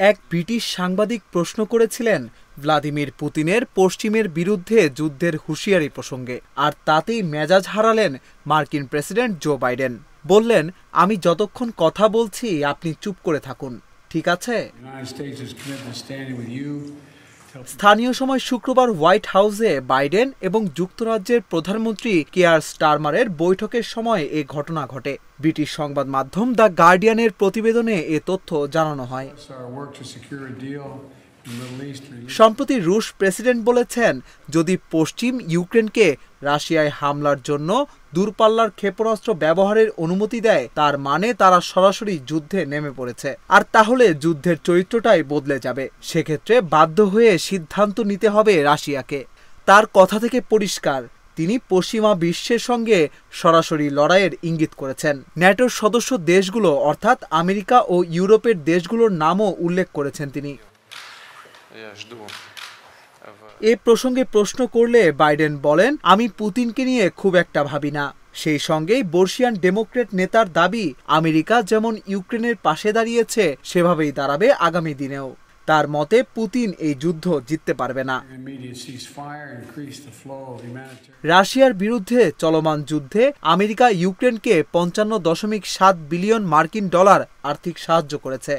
এক ব্রিটিশ সাংবাদিক প্রশ্ন করেছিলেন ভ্লাদিমির পুতিনের পশ্চিমের বিরুদ্ধে যুদ্ধের হুঁশিয়ারি প্রসঙ্গে, আর তাতেই মেজাজ হারালেন মার্কিন প্রেসিডেন্ট জো বাইডেন। বললেন, আমি যতক্ষণ কথা বলছি আপনি চুপ করে থাকুন, ঠিক আছে? স্থানীয় সময় শুক্রবার হোয়াইট হাউসে বাইডেন এবং যুক্তরাজ্যের প্রধানমন্ত্রী কিয়ার স্টারমারের বৈঠকের সময় এ ঘটনা ঘটে। ব্রিটিশ সংবাদ মাধ্যম দ্য গার্ডিয়ানের প্রতিবেদনে এ তথ্য জানানো হয়। সম্প্রতি রুশ প্রেসিডেন্ট বলেছেন, যদি পশ্চিম ইউক্রেনকে রাশিয়ায় হামলার জন্য দূরপাল্লার ক্ষেপণাস্ত্র ব্যবহারের অনুমতি দেয়, তার মানে তারা সরাসরি যুদ্ধে নেমে পড়েছে, আর তাহলে যুদ্ধের চরিত্রটাই বদলে যাবে। সেক্ষেত্রে বাধ্য হয়ে সিদ্ধান্ত নিতে হবে রাশিয়াকে। তার কথা থেকে পরিষ্কার, তিনি পশ্চিমা বিশ্বের সঙ্গে সরাসরি লড়াইয়ের ইঙ্গিত করেছেন। ন্যাটোর সদস্য দেশগুলো অর্থাৎ আমেরিকা ও ইউরোপের দেশগুলোর নামও উল্লেখ করেছেন তিনি। এ প্রসঙ্গে প্রশ্ন করলে বাইডেন বলেন, আমি পুতিনকে নিয়ে খুব একটা ভাবি না। সেই সঙ্গেই বর্ষিয়ান ডেমোক্র্যাট নেতার দাবি, আমেরিকা যেমন ইউক্রেনের পাশে দাঁড়িয়েছে সেভাবেই দাঁড়াবে আগামী দিনেও। তার মতে পুতিন এই যুদ্ধ জিততে পারবে না। রাশিয়ার বিরুদ্ধে চলমান যুদ্ধে আমেরিকা ইউক্রেনকে $55.7 বিলিয়ন মার্কিন আর্থিক সাহায্য করেছে।